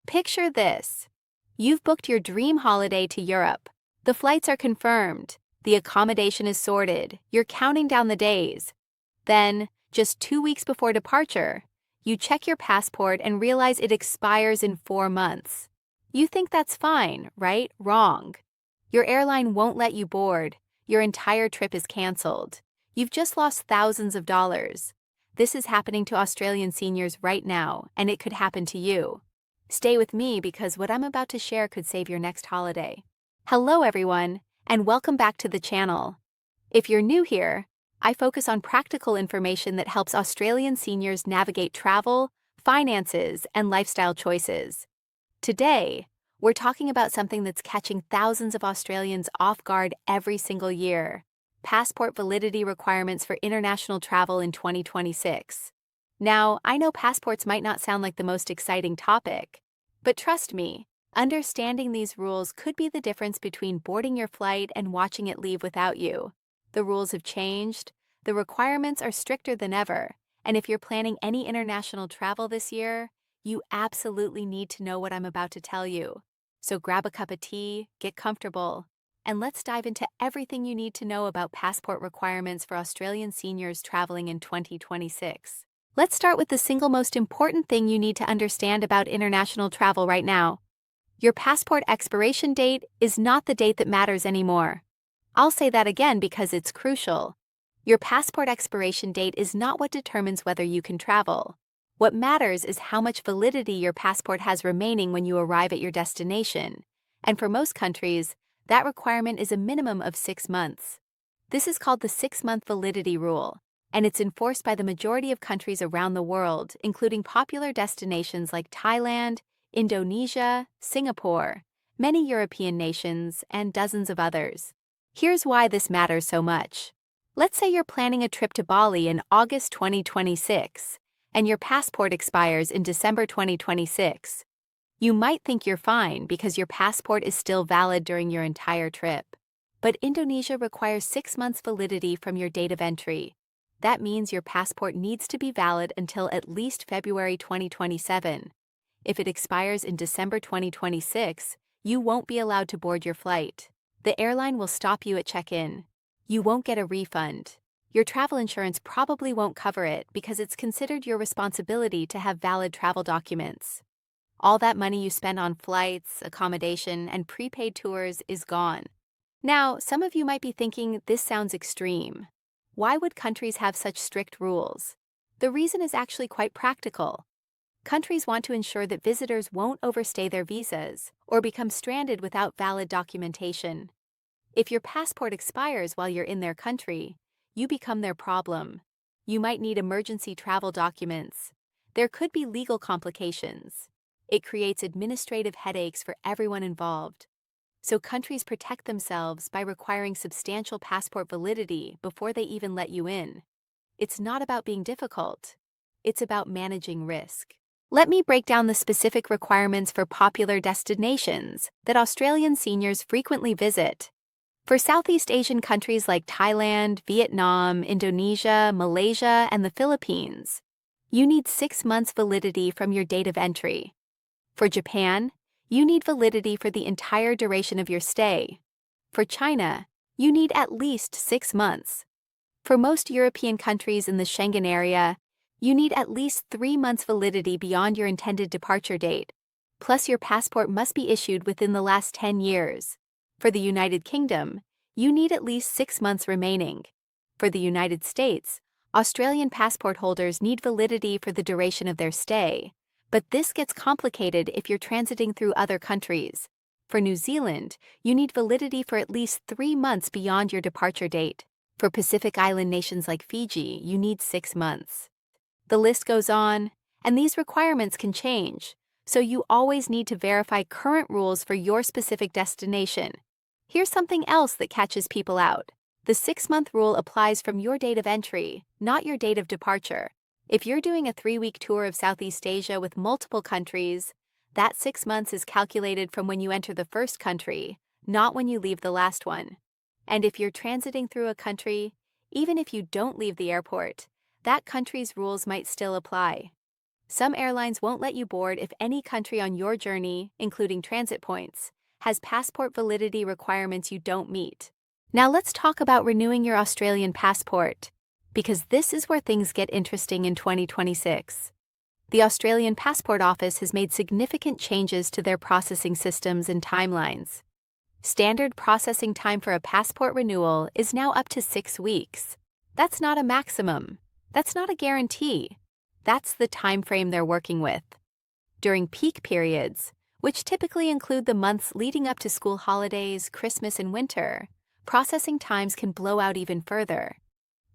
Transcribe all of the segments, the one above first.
Picture this. You've booked your dream holiday to Europe. The flights are confirmed. The accommodation is sorted. You're counting down the days. Then, just 2 weeks before departure, you check your passport and realize it expires in 4 months. You think that's fine, right? Wrong. Your airline won't let you board. Your entire trip is canceled. You've just lost thousands of dollars. This is happening to Australian seniors right now, and it could happen to you. Stay with me because what I'm about to share could save your next holiday. Hello everyone, and welcome back to the channel. If you're new here, I focus on practical information that helps Australian seniors navigate travel, finances, and lifestyle choices. Today, we're talking about something that's catching thousands of Australians off guard every single year: passport validity requirements for international travel in 2026. Now, I know passports might not sound like the most exciting topic, but trust me, understanding these rules could be the difference between boarding your flight and watching it leave without you. The rules have changed, the requirements are stricter than ever, and if you're planning any international travel this year, you absolutely need to know what I'm about to tell you. So grab a cup of tea, get comfortable, and let's dive into everything you need to know about passport requirements for Australian seniors traveling in 2026. Let's start with the single most important thing you need to understand about international travel right now. Your passport expiration date is not the date that matters anymore. I'll say that again because it's crucial. Your passport expiration date is not what determines whether you can travel. What matters is how much validity your passport has remaining when you arrive at your destination. And for most countries, that requirement is a minimum of 6 months. This is called the 6-month validity rule, and it's enforced by the majority of countries around the world, including popular destinations like Thailand, Indonesia, Singapore, many European nations, and dozens of others. Here's why this matters so much. Let's say you're planning a trip to Bali in August 2026, and your passport expires in December 2026. You might think you're fine because your passport is still valid during your entire trip. But Indonesia requires 6 months validity from your date of entry. That means your passport needs to be valid until at least February 2027. If it expires in December 2026, you won't be allowed to board your flight. The airline will stop you at check-in. You won't get a refund. Your travel insurance probably won't cover it because it's considered your responsibility to have valid travel documents. All that money you spend on flights, accommodation, and prepaid tours is gone. Now, some of you might be thinking this sounds extreme. Why would countries have such strict rules? The reason is actually quite practical. Countries want to ensure that visitors won't overstay their visas or become stranded without valid documentation. If your passport expires while you're in their country, you become their problem. You might need emergency travel documents. There could be legal complications. It creates administrative headaches for everyone involved. So countries protect themselves by requiring substantial passport validity before they even let you in. It's not about being difficult. It's about managing risk. Let me break down the specific requirements for popular destinations that Australian seniors frequently visit. For Southeast Asian countries like Thailand, Vietnam, Indonesia, Malaysia, and the Philippines, you need 6 months validity from your date of entry. For Japan, you need validity for the entire duration of your stay. For China, you need at least 6 months. For most European countries in the Schengen area, you need at least 3 months validity beyond your intended departure date. Plus, your passport must be issued within the last 10 years. For the United Kingdom, you need at least 6 months remaining. For the United States, Australian passport holders need validity for the duration of their stay. But this gets complicated if you're transiting through other countries. For New Zealand, you need validity for at least 3 months beyond your departure date. For Pacific Island nations like Fiji, you need 6 months. The list goes on, and these requirements can change, so you always need to verify current rules for your specific destination. Here's something else that catches people out. The 6-month rule applies from your date of entry, not your date of departure. If you're doing a 3-week tour of Southeast Asia with multiple countries, that 6 months is calculated from when you enter the first country, not when you leave the last one. And if you're transiting through a country, even if you don't leave the airport, that country's rules might still apply. Some airlines won't let you board if any country on your journey, including transit points, has passport validity requirements you don't meet. Now let's talk about renewing your Australian passport, because this is where things get interesting in 2026. The Australian Passport Office has made significant changes to their processing systems and timelines. Standard processing time for a passport renewal is now up to 6 weeks. That's not a maximum. That's not a guarantee. That's the time frame they're working with. During peak periods, which typically include the months leading up to school holidays, Christmas, and winter, processing times can blow out even further.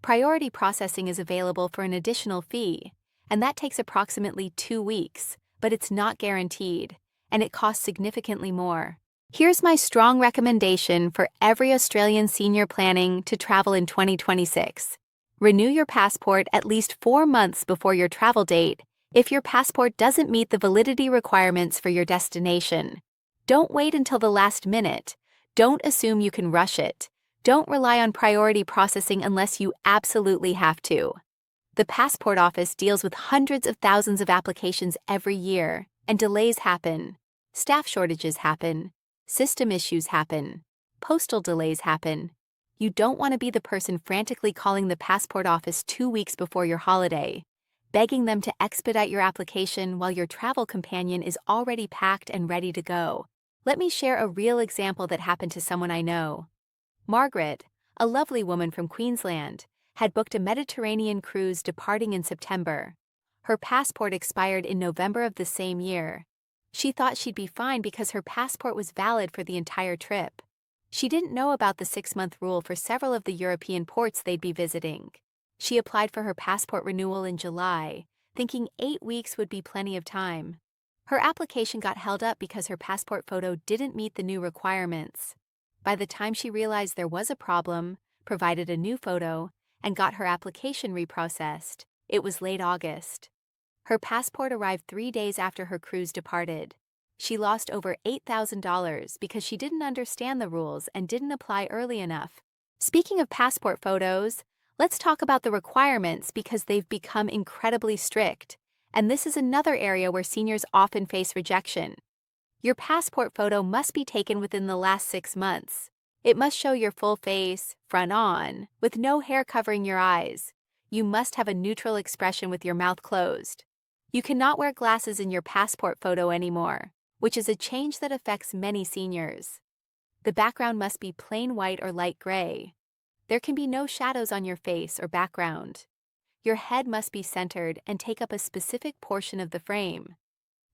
Priority processing is available for an additional fee, and that takes approximately 2 weeks, but it's not guaranteed, and it costs significantly more. Here's my strong recommendation for every Australian senior planning to travel in 2026. Renew your passport at least 4 months before your travel date if your passport doesn't meet the validity requirements for your destination. Don't wait until the last minute. Don't assume you can rush it. Don't rely on priority processing unless you absolutely have to. The Passport Office deals with hundreds of thousands of applications every year, and delays happen. Staff shortages happen. System issues happen. Postal delays happen. You don't want to be the person frantically calling the Passport Office 2 weeks before your holiday, begging them to expedite your application while your travel companion is already packed and ready to go. Let me share a real example that happened to someone I know. Margaret, a lovely woman from Queensland, had booked a Mediterranean cruise departing in September. Her passport expired in November of the same year. She thought she'd be fine because her passport was valid for the entire trip. She didn't know about the 6-month rule for several of the European ports they'd be visiting. She applied for her passport renewal in July, thinking 8 weeks would be plenty of time. Her application got held up because her passport photo didn't meet the new requirements. By the time she realized there was a problem, provided a new photo, and got her application reprocessed, it was late August. Her passport arrived 3 days after her cruise departed. She lost over $8,000 because she didn't understand the rules and didn't apply early enough. Speaking of passport photos, let's talk about the requirements because they've become incredibly strict, and this is another area where seniors often face rejection. Your passport photo must be taken within the last 6 months. It must show your full face, front on, with no hair covering your eyes. You must have a neutral expression with your mouth closed. You cannot wear glasses in your passport photo anymore, which is a change that affects many seniors. The background must be plain white or light gray. There can be no shadows on your face or background. Your head must be centered and take up a specific portion of the frame.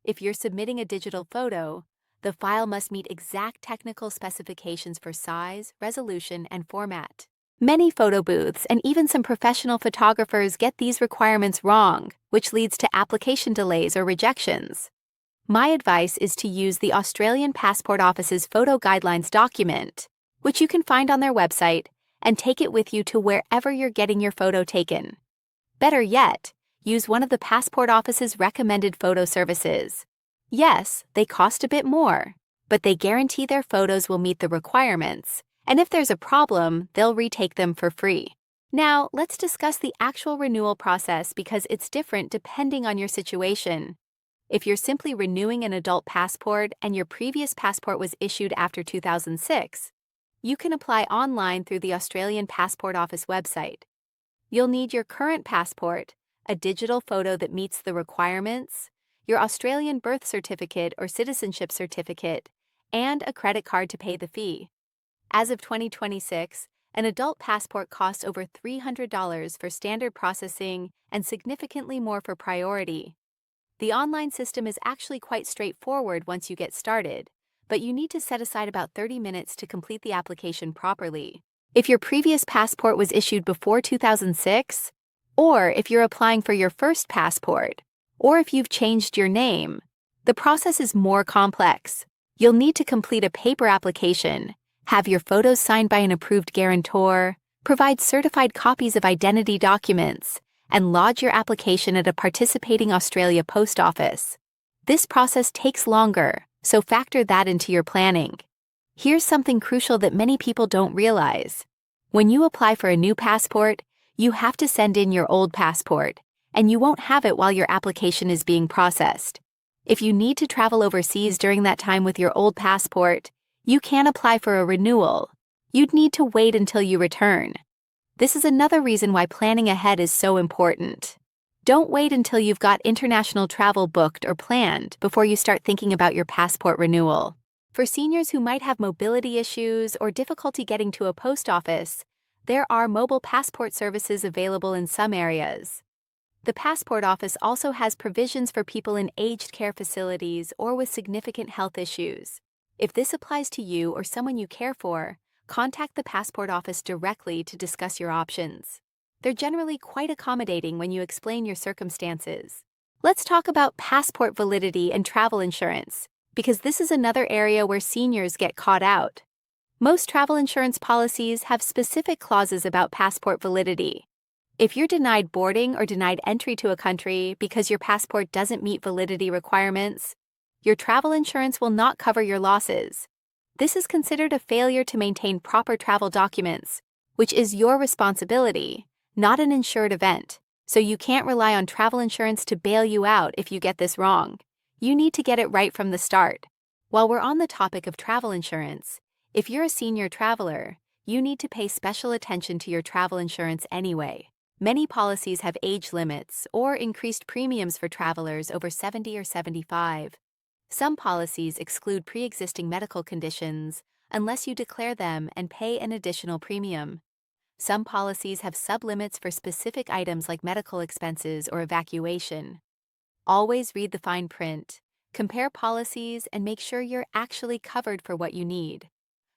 If you're submitting a digital photo, the file must meet exact technical specifications for size, resolution, and format. Many photo booths and even some professional photographers get these requirements wrong, which leads to application delays or rejections. My advice is to use the Australian Passport Office's Photo Guidelines document, which you can find on their website, and take it with you to wherever you're getting your photo taken. Better yet, use one of the Passport Office's recommended photo services. Yes, they cost a bit more, but they guarantee their photos will meet the requirements, and if there's a problem, they'll retake them for free. Now, let's discuss the actual renewal process because it's different depending on your situation. If you're simply renewing an adult passport and your previous passport was issued after 2006, you can apply online through the Australian Passport Office website. You'll need your current passport, a digital photo that meets the requirements, your Australian birth certificate or citizenship certificate, and a credit card to pay the fee. As of 2026, an adult passport costs over $300 for standard processing and significantly more for priority. The online system is actually quite straightforward once you get started, but you need to set aside about 30 minutes to complete the application properly. If your previous passport was issued before 2006, or if you're applying for your first passport, or if you've changed your name, the process is more complex. You'll need to complete a paper application, have your photos signed by an approved guarantor, provide certified copies of identity documents, and lodge your application at a participating Australia post office. This process takes longer, so factor that into your planning. Here's something crucial that many people don't realize. When you apply for a new passport, you have to send in your old passport, and you won't have it while your application is being processed. If you need to travel overseas during that time with your old passport, you can apply for a renewal. You'd need to wait until you return. This is another reason why planning ahead is so important. Don't wait until you've got international travel booked or planned before you start thinking about your passport renewal. For seniors who might have mobility issues or difficulty getting to a post office, there are mobile passport services available in some areas. The passport office also has provisions for people in aged care facilities or with significant health issues. If this applies to you or someone you care for, contact the passport office directly to discuss your options. They're generally quite accommodating when you explain your circumstances. Let's talk about passport validity and travel insurance, because this is another area where seniors get caught out. Most travel insurance policies have specific clauses about passport validity. If you're denied boarding or denied entry to a country because your passport doesn't meet validity requirements, your travel insurance will not cover your losses. This is considered a failure to maintain proper travel documents, which is your responsibility, not an insured event, so you can't rely on travel insurance to bail you out if you get this wrong. You need to get it right from the start. While we're on the topic of travel insurance, if you're a senior traveler, you need to pay special attention to your travel insurance anyway. Many policies have age limits or increased premiums for travelers over 70 or 75. Some policies exclude pre-existing medical conditions unless you declare them and pay an additional premium. Some policies have sublimits for specific items like medical expenses or evacuation. Always read the fine print, compare policies, and make sure you're actually covered for what you need.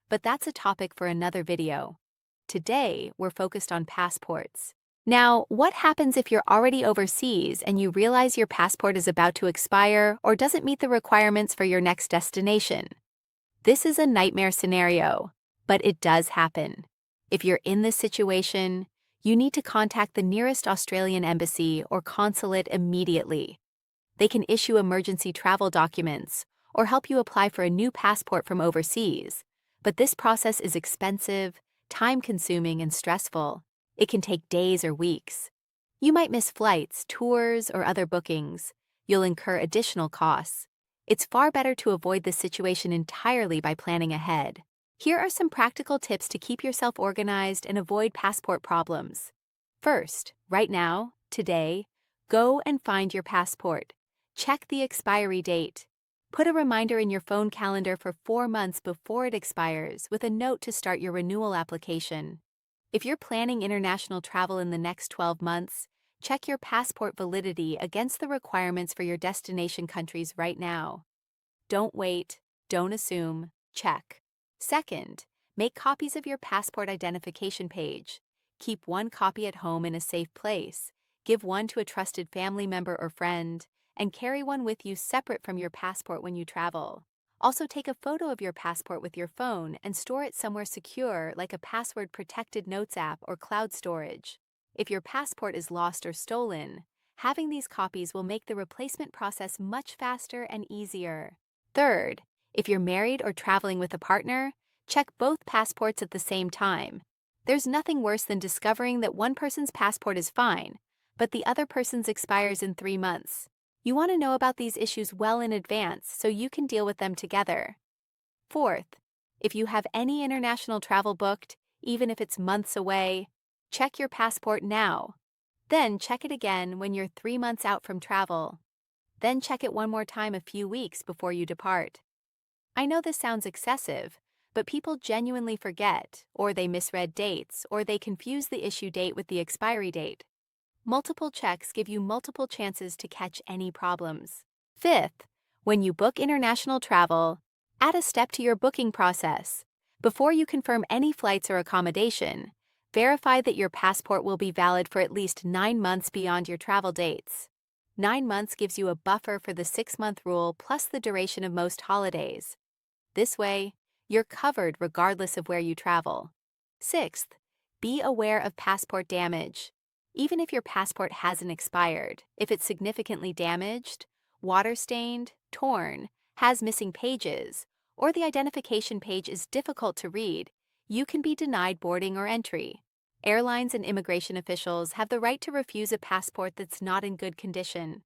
But that's a topic for another video. Today, we're focused on passports. Now, what happens if you're already overseas and you realize your passport is about to expire or doesn't meet the requirements for your next destination? This is a nightmare scenario, but it does happen. If you're in this situation, you need to contact the nearest Australian embassy or consulate immediately. They can issue emergency travel documents or help you apply for a new passport from overseas, but this process is expensive, time-consuming, and stressful. It can take days or weeks. You might miss flights, tours, or other bookings. You'll incur additional costs. It's far better to avoid this situation entirely by planning ahead. Here are some practical tips to keep yourself organized and avoid passport problems. First, right now, today, go and find your passport. Check the expiry date. Put a reminder in your phone calendar for 4 months before it expires with a note to start your renewal application. If you're planning international travel in the next 12 months, check your passport validity against the requirements for your destination countries right now. Don't wait, don't assume, check. Second, make copies of your passport identification page. Keep one copy at home in a safe place, give one to a trusted family member or friend, and carry one with you separate from your passport when you travel. Also, take a photo of your passport with your phone and store it somewhere secure like a password-protected notes app or cloud storage. If your passport is lost or stolen, having these copies will make the replacement process much faster and easier. Third, if you're married or traveling with a partner, check both passports at the same time. There's nothing worse than discovering that one person's passport is fine, but the other person's expires in 3 months. You want to know about these issues well in advance so you can deal with them together. Fourth, if you have any international travel booked, even if it's months away, check your passport now. Then check it again when you're 3 months out from travel. Then check it one more time a few weeks before you depart. I know this sounds excessive, but people genuinely forget, or they misread dates, or they confuse the issue date with the expiry date. Multiple checks give you multiple chances to catch any problems. Fifth, when you book international travel, add a step to your booking process. Before you confirm any flights or accommodation, verify that your passport will be valid for at least 9 months beyond your travel dates. 9 months gives you a buffer for the 6-month rule plus the duration of most holidays. This way, you're covered regardless of where you travel. Sixth, be aware of passport damage. Even if your passport hasn't expired, if it's significantly damaged, water-stained, torn, has missing pages, or the identification page is difficult to read, you can be denied boarding or entry. Airlines and immigration officials have the right to refuse a passport that's not in good condition.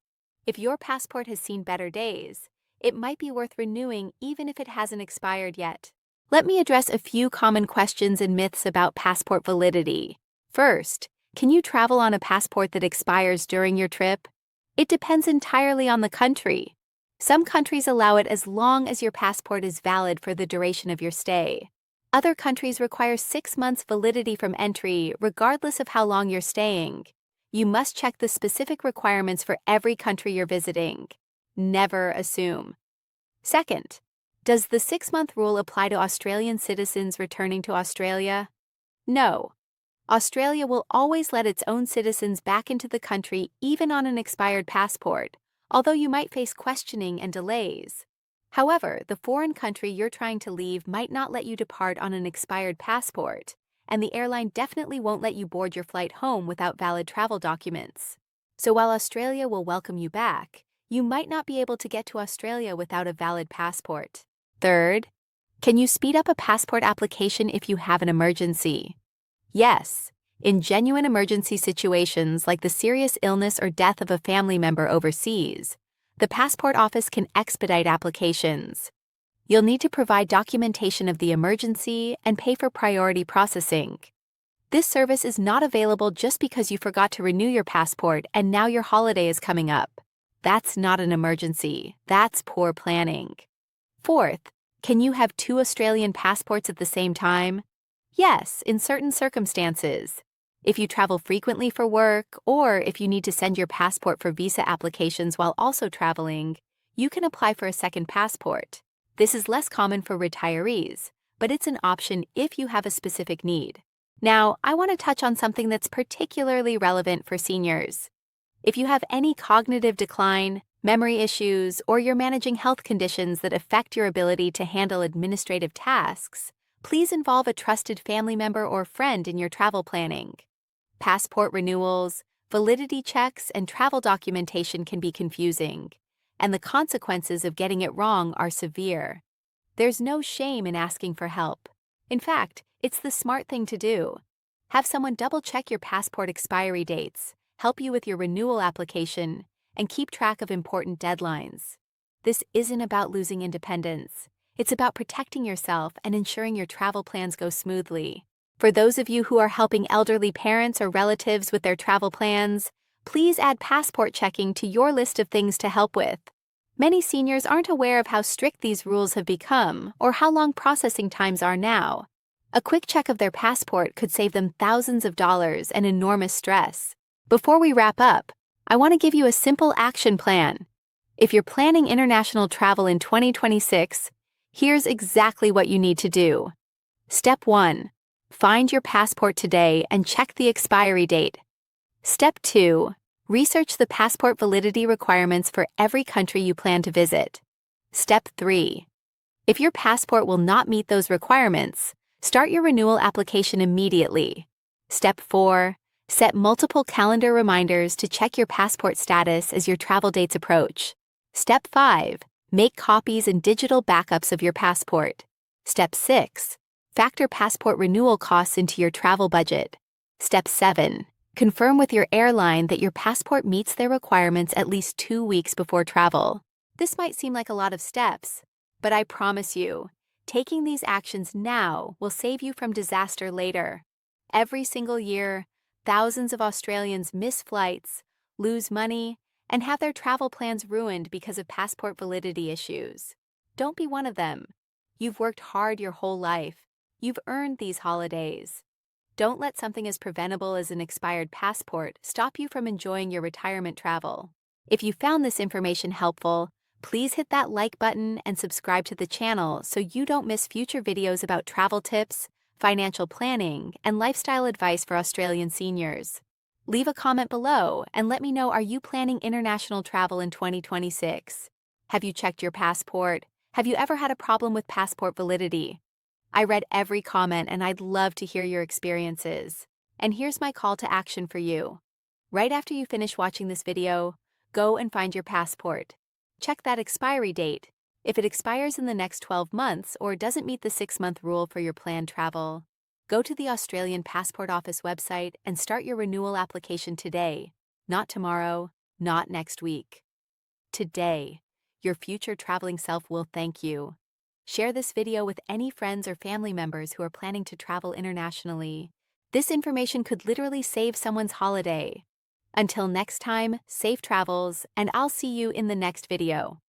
If your passport has seen better days, it might be worth renewing even if it hasn't expired yet. Let me address a few common questions and myths about passport validity. First, can you travel on a passport that expires during your trip? It depends entirely on the country. Some countries allow it as long as your passport is valid for the duration of your stay. Other countries require 6 months validity from entry, regardless of how long you're staying. You must check the specific requirements for every country you're visiting. Never assume. Second, does the 6-month rule apply to Australian citizens returning to Australia? No. Australia will always let its own citizens back into the country even on an expired passport, although you might face questioning and delays. However, the foreign country you're trying to leave might not let you depart on an expired passport, and the airline definitely won't let you board your flight home without valid travel documents. So while Australia will welcome you back, you might not be able to get to Australia without a valid passport. Third, can you speed up a passport application if you have an emergency? Yes. In genuine emergency situations like the serious illness or death of a family member overseas, the passport office can expedite applications. You'll need to provide documentation of the emergency and pay for priority processing. This service is not available just because you forgot to renew your passport and now your holiday is coming up. That's not an emergency. That's poor planning. Fourth, can you have 2 Australian passports at the same time? Yes, in certain circumstances. If you travel frequently for work, or if you need to send your passport for visa applications while also traveling, you can apply for a second passport. This is less common for retirees, but it's an option if you have a specific need. Now, I want to touch on something that's particularly relevant for seniors. If you have any cognitive decline, memory issues, or you're managing health conditions that affect your ability to handle administrative tasks, please involve a trusted family member or friend in your travel planning. Passport renewals, validity checks, and travel documentation can be confusing, and the consequences of getting it wrong are severe. There's no shame in asking for help. In fact, it's the smart thing to do. Have someone double-check your passport expiry dates, help you with your renewal application, and keep track of important deadlines. This isn't about losing independence. It's about protecting yourself and ensuring your travel plans go smoothly. For those of you who are helping elderly parents or relatives with their travel plans, please add passport checking to your list of things to help with. Many seniors aren't aware of how strict these rules have become or how long processing times are now. A quick check of their passport could save them thousands of dollars and enormous stress. Before we wrap up, I want to give you a simple action plan. If you're planning international travel in 2026, here's exactly what you need to do. Step 1. Find your passport today and check the expiry date. Step 2. Research the passport validity requirements for every country you plan to visit. Step 3. If your passport will not meet those requirements, start your renewal application immediately. Step 4. Set multiple calendar reminders to check your passport status as your travel dates approach. Step 5. Make copies and digital backups of your passport. Step 6. Factor passport renewal costs into your travel budget. Step 7. Confirm with your airline that your passport meets their requirements at least 2 weeks before travel. This might seem like a lot of steps, but I promise you, taking these actions now will save you from disaster later. Every single year, thousands of Australians miss flights, lose money, and have their travel plans ruined because of passport validity issues. Don't be one of them. You've worked hard your whole life. You've earned these holidays. Don't let something as preventable as an expired passport stop you from enjoying your retirement travel. If you found this information helpful, please hit that like button and subscribe to the channel so you don't miss future videos about travel tips, financial planning, and lifestyle advice for Australian seniors. Leave a comment below and let me know, are you planning international travel in 2026? Have you checked your passport? Have you ever had a problem with passport validity? I read every comment and I'd love to hear your experiences. And here's my call to action for you. Right after you finish watching this video, go and find your passport. Check that expiry date. If it expires in the next 12 months or doesn't meet the 6-month rule for your planned travel, Go to the Australian Passport Office website and start your renewal application today, not tomorrow, not next week. Today, your future traveling self will thank you. Share this video with any friends or family members who are planning to travel internationally. This information could literally save someone's holiday. Until next time, safe travels, and I'll see you in the next video.